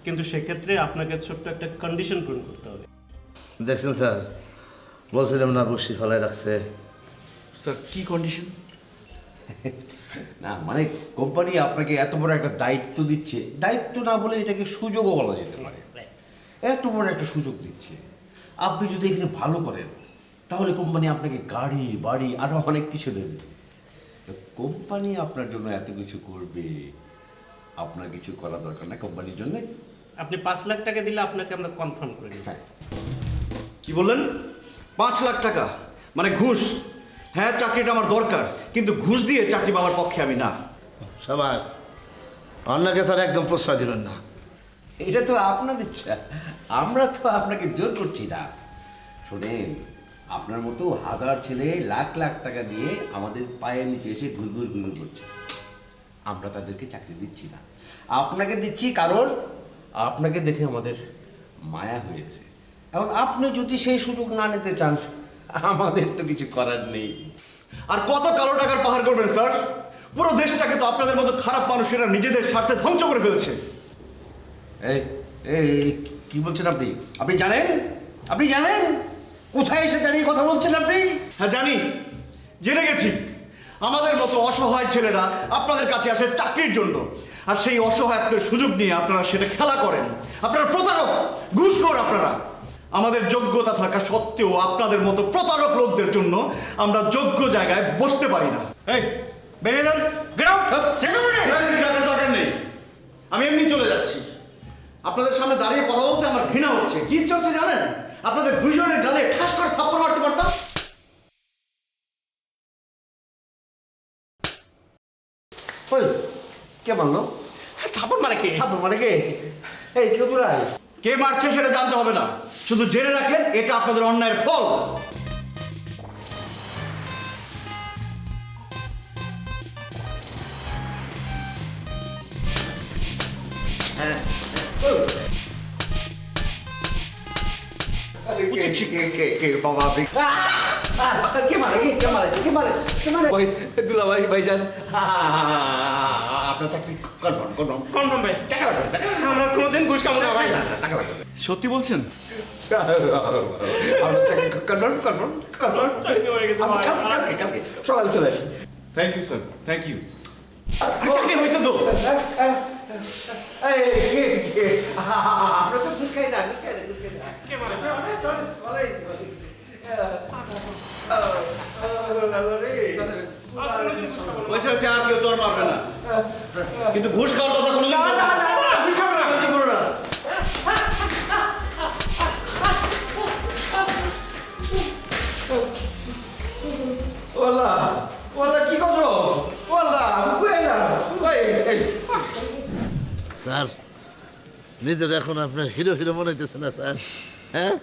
কিন্তু সেক্ষেত্রে আপনাকে ছোট্ট একটা কন্ডিশন পূরণ করতে হবে। দেখছেন স্যার, বলছিলাম না বসি ফালায় রাখছে। স্যার, কি কন্ডিশন? না, মানে কোম্পানি আপনাকে এত বড় একটা দায়িত্ব দিচ্ছে, দায়িত্ব না বলে এটাকে সুযোগও বলা যেতে পারে। এত বড় একটা সুযোগ দিচ্ছে, আপনি যদি এখানে ভালো করেন তাহলে কোম্পানি আপনাকে গাড়ি বাড়ি আরো অনেক কিছু দেবে। তো কোম্পানি আপনার জন্য এত কিছু করবে, আপনার কিছু করা দরকার না কোম্পানির জন্য। আপনি 5 লাখ টাকা দিলে আপনাকে আমরা কনফার্ম করে দিই। হ্যাঁ, কি বললেন? 5 লাখ টাকা মানে ঘুষ? হ্যাঁ, চাকরিটা আমার দরকার, কিন্তু ঘুষ দিয়ে চাকরি পাওয়ার পক্ষে আমি না। সবার অন্যকে স্যার একদম প্রশ্রয় দিবেন না। এটা তো আপনার ইচ্ছা, আমরা তো আপনাকে জোর করছি না। শোনেন, আপনার মতো হাজার ছেলে লাখ লাখ টাকা দিয়ে আমাদের পায়ের নিচে এসে ঘুরঘুর ঘুরঘুর করছে, আমরা তাদেরকে চাকরি দিচ্ছি না, আপনাকে দিচ্ছি। কারণ আপনাকে দেখে আমাদের মায়া হয়েছে। এখন আপনি যদি সেই সুযোগ না নিতে চান, আমাদের তো কিছু করার নেই। আর কত কালো টাকার পাহাড় করবেন স্যার? পুরো দেশটাকে তো আপনাদের মতো খারাপ মানুষেরা নিজেদের স্বার্থে ধ্বংস করে ফেলছে। এই এই কি বলছেন আপনি? আপনি জানেন? আপনি জানেন কোথায় এসে দাঁড়িয়ে কথা বলছেন আপনি? হ্যাঁ জানি, জেনে গেছি। আমাদের মতো অসহায় ছেলেরা আপনাদের কাছে আসে চাকরির জন্য, আর সেই অসহায়ত্বের সুযোগ নিয়ে আপনারা সেটা খেলা করেন। আপনারা প্রতারক, ঘুষখোর আপনারা। আমাদের যোগ্যতা থাকা সত্ত্বেও আপনাদের মতো প্রতারক লোকদের জন্য আমরা যোগ্য জায়গায় বসতে পারি না। এই বেরিয়ে যান, গেট আউট। সেখানে দরকার নেই, আমি এমনি চলে যাচ্ছি। আপনাদের সামনে দাঁড়িয়ে কথা বলতে আমার ঘৃণা হচ্ছে। কি ইচ্ছা হচ্ছে জানেন? আপনাদের দুইজনের গালে ঠাস করে থাপ্পড় মারতে পারতাম। ওই কে মারলো? থাপড় মারে কে? থাপ্পড় মানে কে? এই চতুরাই কে মারছে সেটা জানতে হবে না, শুধু জেনে রাখেন এটা আপনাদের অন্যায়ের ফল। ওই দুলা ভাই ভাইজান আপনার চাকরি কনফার্ম কনফার্ম কনফার্ম ভাই, টাকা লাগবে টাকা লাগবে। আমরা কোনোদিন ঘুষ খাবো না ভাই। টাকা লাগবে সত্যি বলছেন? আপনার চাকরি কনফার্ম কনফার্ম কনফার্ম চাকরি হয়ে গেছে ভাই। কালকে কালকে সকালে চলে আসি। Thank you sir, thank you. চাকরি হয়েছে তো? আমরা তো ঢুকাই না ঢুকাই না ঢুকাই না কে মারে? হয়েছে হয়েছে, আর কেউ চোর মারবে না, কিন্তু ঘুষ খাওয়ার কথা কোনো ঘুষ খাবো না। ওলা ওলা কি করছো? ওলা বুঝাই না স্যার, নিজের এখন আপনার হিরো হিরো মনে হইতেছে না স্যার? হ্যাঁ,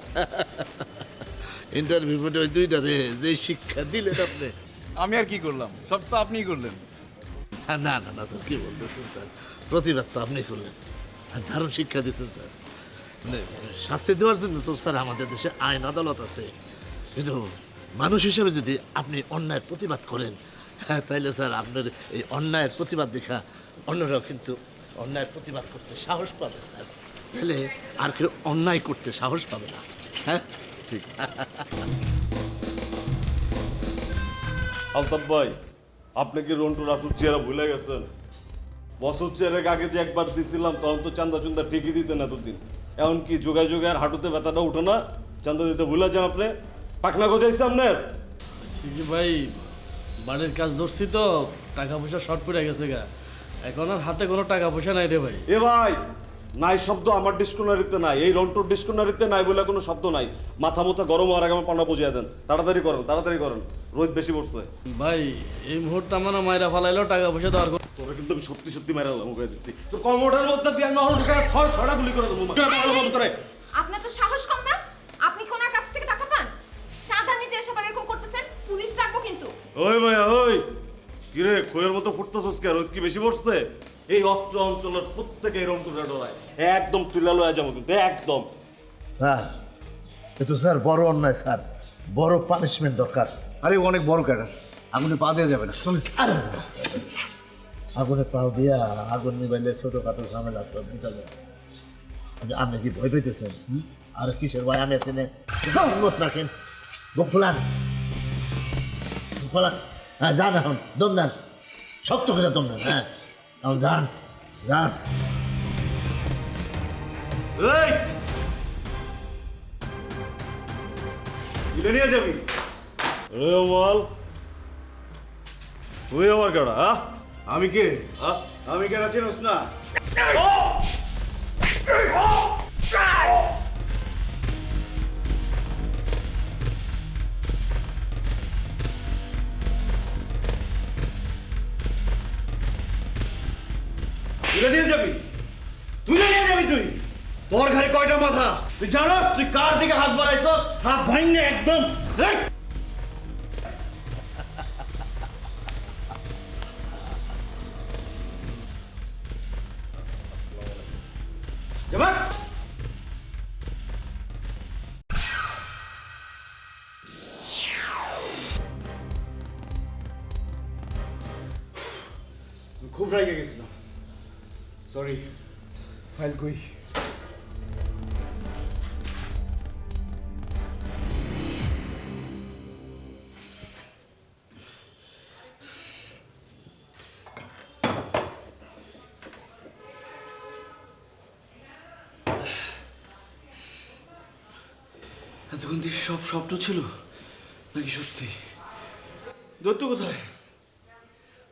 ইন্টারভিউ মধ্যে ওই দুইটারে যে শিক্ষা দিলেন আপনি। আমি আর কি করলাম? সব তো আপনিই করলেন। না না না স্যার, কি বলতেছেন স্যার? প্রতিবাদ তো আপনি করলেন, আর দারুণ শিক্ষা দিচ্ছেন স্যার। মানে শাস্তি দেওয়ার জন্য তো স্যার আমাদের দেশে আইন আদালত আছে, কিন্তু মানুষ হিসেবে যদি আপনি অন্যায়ের প্রতিবাদ করেন, হ্যাঁ, তাইলে স্যার আপনার এই অন্যায়ের প্রতিবাদ দেখা অন্যরাও কিন্তু অন্যায়ের প্রতিবাদ করতে সাহস পাবে স্যার। তাহলে আর কেউ অন্যায় করতে সাহস পাবে না। হ্যাঁ ঠিক। আলতাফ ভাই, আপনি কি রন্টুর আসল চেহারা ভুলে গেছেন? বছর চেয়ারের আগে যে একবার দিছিলাম তখন তো চান্দা চুন্দা ঠিকই দিতেন এতদিন। এখন কি যোগায় যোগায় আর হাঁটুতে ব্যথাটা উঠে না? চান্দা দিতে ভুলে যান আপনি? পাকনা গোজাইছে আপনার? সিকি ভাই, বাড়ির কাজ ধরছি তো, টাকা পয়সা শর্ট পড়ে গেছে গা, এখন আর হাতে কোনো টাকা পয়সা নাই রে ভাই। এ ভাই, নাই শব্দ আমার ডিসকোনারিতে নাই, এই রন্টুর ডিসকোনারিতে নাই বলে কোনো শব্দ নাই। মাথা মতো গরম হওয়ার আগে আমার পান্না বুঝিয়ে দেন। তাড়াতাড়ি করেন, তাড়াতাড়ি করেন, রোদ বেশি পড়ছে। ভাই এই মুহূর্তে আমার মায়েরা ফালাইলো টাকা পয়সা দেওয়ার কথা। তোরা কিন্তু আমি সত্যি সত্যি মেরে মুখে দিচ্ছি। তো কমোডের মধ্যে দিয়ে আমি অহংকার ছড়া গুলি করে দেবো। তোরে আপনার তো সাহস কম না? আপনি কি ওনার কাছ থেকে টাকা পান? চাঁদা নিতে এসে আবার এরকম করতেছেন? পুলিশ ডাকবো কিন্তু। ওই ভাইয়া ওই, কিরে খয়ের মতো ফুটতেছস কে? রোদ কি বেশি পড়ছে? এই অস্ত্র অঞ্চলের প্রত্যেকে এরকম করে ডরায়। একদম তুলে লয়ে যাবো কিন্তু একদম। স্যার এ তো স্যার বড় অন্যায় স্যার, বড় পানিশমেন্ট দরকার। আরে অনেক বড় ক্যাডার, আগুনে পা দেওয়া যাবে না। চলুন। আরে আগুনে পাও দিয়া আগুন নিবাইলে ছোটখাটো ঝামেলা তো বুঝা যায়। আপনি কি ভয় পেতেছেন? আর কিসের ভয়? আমি আছি না, মত রাখেন, বুক ফোলান, ফোলান। হ্যাঁ যান, এখন দম নেন, শক্ত করে দম নেন। হ্যাঁ এখন যান যান। এই নিয়ে যাবি? রে মাল, তুই আমার কাটা? হ্যাঁ, আমি কে? আমি কেন চিনোস না? তুলে নিয়ে যাবি? তুলে নিয়ে যাবি তুই? তোর ঘরে কয়টা মাথা তুই জানোস? তুই কার দিকে হাত বাড়াইছস? হাত ভাঙলে একদম। এই! যাবা? রাইগে গেছিলাম। সরি। ফাইল কই? এতক্ষণ দিয়ে সব স্বপ্ন ছিল নাকি সত্যি? দৈত্য কোথায়?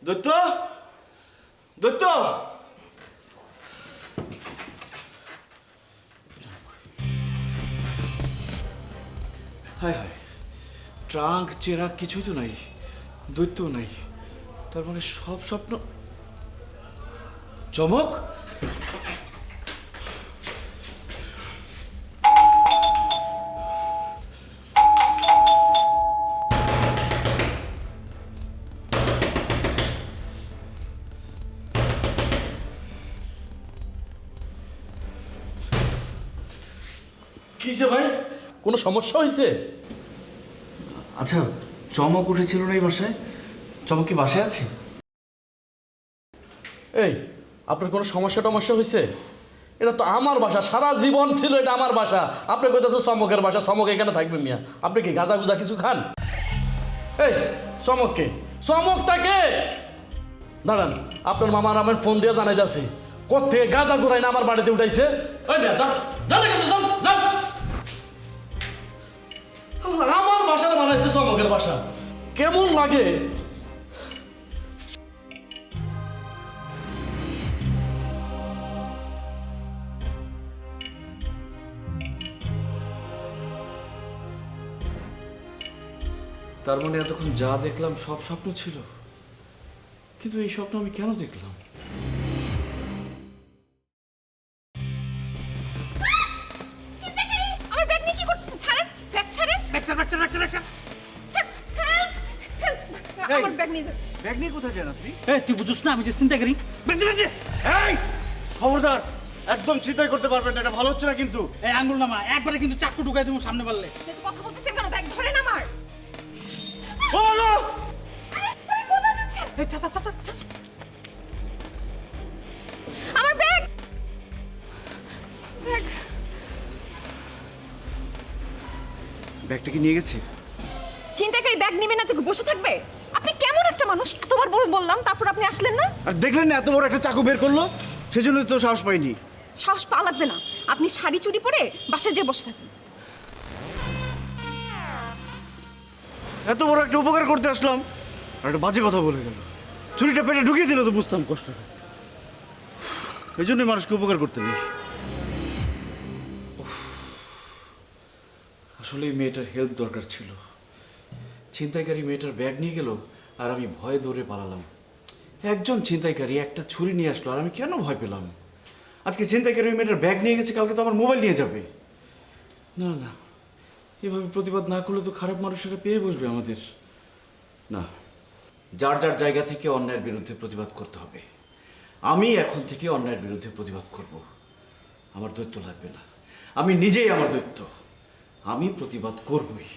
দৈত্য, দৈত্য! হায় হায়, ট্রাঙ্ক চেরাক কিছুই তো নাই, দৈত্যও নাই। তার মানে সব স্বপ্ন। চমক! কিসে ভাই, কোনো সমস্যা হয়েছে? আচ্ছা, চমক উঠেছিল না এই বাসায়? চমক কি বাসায় আছে? এই, আপনার কোনো সমস্যা টমস্যা হয়েছে? এটা তো আমার বাসা, সারা জীবন ছিল এটা আমার বাসা। আপনি কইতেছে চমকের বাসা, চমক এখানে থাকবে মিয়া? আপনি কি গাঁজা গুজা কিছু খান? এই চমক কে? চমকটা কে? দাঁড়ান, আপনার মামার আমার ফোন দিয়ে জানাই যাচ্ছে কোথেকে গাঁজা গুড়াই না আমার বাড়িতে উঠাইছে। ওই মিয়া যান, যান এখানে, যান যান। আমার বাসা বানাইছে চমকের বাসা, কেমন লাগে? তার মানে এতক্ষণ যা দেখলাম সব স্বপ্ন ছিল, কিন্তু এই স্বপ্ন আমি কেন দেখলাম? আমার ব্যাগ নিয়ে কি করতেছেন? ছাড়েন, ব্যাগ ছাড়েন। ব্যাগ ছাড়, ব্যাগ ছাড়, ব্যাগ ছাড়, ব্যাগ ছাড়। ছাড়, হেল্প, হেল্প। আমার ব্যাগ নিয়ে যাচ্ছে। ব্যাগ নিয়ে কোথায় যান আপনি? এই তুই বুঝছ না আমি যে চিন্তা করি? ব্যাগ দে, ব্যাগ দে। এই খবরদার, একদম চিন্তাই করতে পারবেন না, এটা ভালো হচ্ছে না কিন্তু। এই আঙ্গুল নামা, একবারে কিন্তু চাকু ঢুকাই দেবো সামনে পারলে। এই যে কথা বলতেছেন কেন? ব্যাগ ধরেন আমার। ও না! আরে, আরে কোথায় যাচ্ছেন? এই চা চা চা চা। আমার ব্যাগ, ব্যাগ। ব্যাগটা কি নিয়ে গেছে? চিন্তাকারী ব্যাগ নেবে না তো বসে থাকবে? আপনি কেমন একটা মানুষ? এতবার বললাম, তারপর আপনি আসলেন না। আর দেখলেন না এত বড় একটা চাকু বের করলো, সেজন্য তো সাহস পাইনি। সাহস পা লাগবে না, আপনি শাড়ি চুরি পরে বাসায় যেয়ে বসে থাকুন। এত বড় একটা উপকার করতে আসলাম আর একটা বাজে কথা বলে গেল। চুরিটা পেটে ঢুকিয়ে দিল তো বুঝতাম কষ্ট। এই জন্যই মানুষকে উপকার করতে নেই। আসলে এই মেয়েটার হেল্প দরকার ছিল। ছিনতাইকারী মেয়েটার ব্যাগ নিয়ে গেল আর আমি ভয়ে দৌড়ে পালালাম। একজন ছিনতাইকারী একটা ছুরি নিয়ে আসলো আর আমি কেন ভয় পেলাম? আজকে ছিনতাইকারী মেয়েটার ব্যাগ নিয়ে গেছে, কালকে তো আমার মোবাইল নিয়ে যাবে। না না, এভাবে প্রতিবাদ না করলে তো খারাপ মানুষেরা পেয়ে বসবে আমাদের। না, যার যার জায়গা থেকে অন্যায়ের বিরুদ্ধে প্রতিবাদ করতে হবে। আমি এখন থেকে অন্যায়ের বিরুদ্ধে প্রতিবাদ করব। আমার দৈত্য লাগবে না, আমি নিজেই আমার দৈত্য। আমি প্রতিবাদ করবই।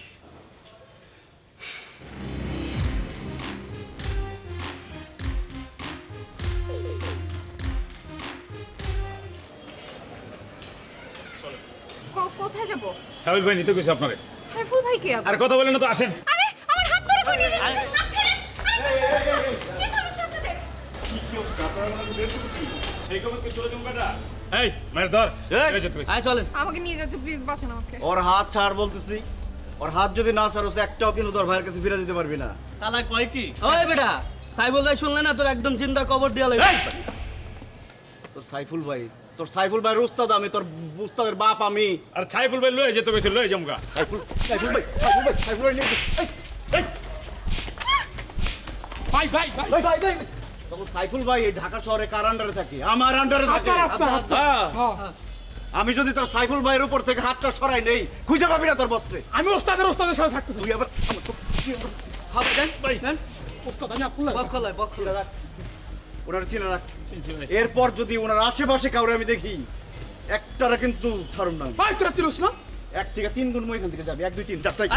কোথায় যাব? সাবিল ভাই নিতে গেছে আপনারে। সাইফুল ভাই কে? আর কথা বলেন না তো, আসেন। আরে আমার হাত ধরে কই নিয়ে যাচ্ছেন? না ছেড়ে। আরে কি সমস্যা? কি সমস্যা আপনাদের? সেই কমকে চলে যাও বেটা। এই মার ধর, এই যে তুই। আয় চলেন। আমাকে নিয়ে যাচ্ছে, প্লিজ বাঁচান আমাকে। ওর হাত ছাড় বলতেছি। ওর হাত যদি না ছাড়োস একটাও কিন্তু তোর ভাইয়ের কাছে ফিরে দিতে পারবি না। তালা কয় কি? ওই বেটা, সাইফুল ভাই শুনলে না তোর একদম চিন্তা কবর দিয়া লাগবে। তোর সাইফুল ভাইয়ের উস্তাদ আমি, তোর উস্তাদের বাপ আমি। আর সাইফুল ভাই লয়ে যেতে গেছে, লয়ে যামগা। সাইফুল ভাই নিয়ে ভাই তখন সাইফুল ভাই এই ঢাকা শহরে কার আন্ডারে থাকে? আমার আন্ডারে থাকে। হ্যাঁ। আমি যদি তোর সাইফুল ভাইয়ের উপর থেকে হাতটা সরাই নেই, খুঁজে পাবি না তোর বস্ত্রে। আমি ওস্তাদের সাথে থাকতেছি। তুই আবার হবে দেন ভাই দেন। ওস্তাদ আমি আপনার বক্ষলে রাখ, ওনার চিনে রাখ। এরপর যদি ওনার আশেপাশে কাউরে আমি দেখি, একটারা কিন্তু ছাড়ুন না। ভাই তোরা চিরস না? 1 থেকে 3 গুণ মই এখান থেকে যাবে। 1 2 3 4টাই।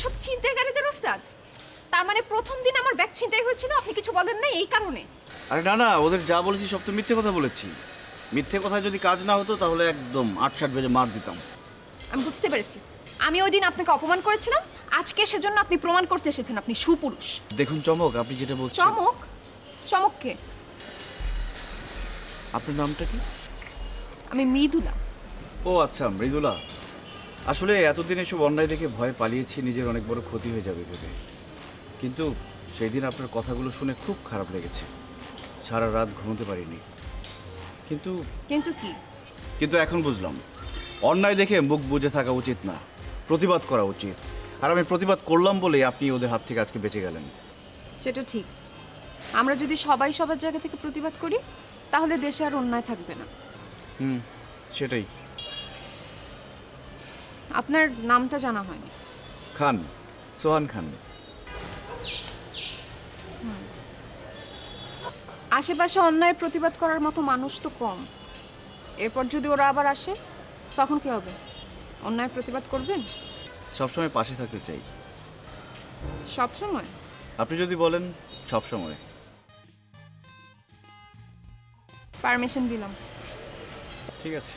সব ছিনতাইকারীদের ওস্তাদ? তার মানে প্রথম দিন আমার ব্যাগ ছিনতাই হয়েছিল, আপনি কিছু বলেন না এই কারণে? আরে না না, ওদের যা বলেছি সব তো মিথ্যে কথা বলেছি। মিথ্যে কথা যদি কাজ না হতো তাহলে একদম ৮-৬ বেজে মার দিতাম। আমি বুঝতে পেরেছি। আমি ওই দিন আপনাকে অপমান করেছিলাম, আজকে সেজন্য আপনি প্রমাণ করতে এসেছেন আপনি সুপুরুষ। দেখুন চমক, আপনি যেটা বলছেন। চমক? চমককে? আপনার নামটা কি? আমি মৃদুলা। ও আচ্ছা, মৃদুলা। আসলে এতদিন এসব অন্যায় দেখে ভয় পালিয়েছি, নিজের অনেক বড় ক্ষতি হয়ে যাবে ভেবে। কিন্তু সেই দিন আপনার কথাগুলো শুনে খুব খারাপ লেগেছে, সারা রাত ঘুমোতে পারিনি। কিন্তু কিন্তু কি? কিন্তু এখন বুঝলাম, অন্যায় দেখে মুখ বুজে থাকা উচিত না, প্রতিবাদ করা উচিত। আর আমি প্রতিবাদ করলাম বলেই আপনি ওদের হাত থেকে আজকে বেঁচে গেলেন। সেটা ঠিক। আমরা যদি সবাই সবার জায়গা থেকে প্রতিবাদ করি তাহলে দেশে আর অন্যায় থাকবে না। সেটাই। আপনার নামটা জানা হয়নি। খান, সোহান খান। আশেপাশে অন্যায়ের প্রতিবাদ করার মতো মানুষ তো কম। এরপর যদি ওরা আবার আসে তখন কি হবে? অন্যায়ের প্রতিবাদ করবেন? সবসময় পাশে থাকতে চাই। সব সময়? আপনি যদি বলেন সব সময়। পারমিশন দিলাম। ঠিক আছে।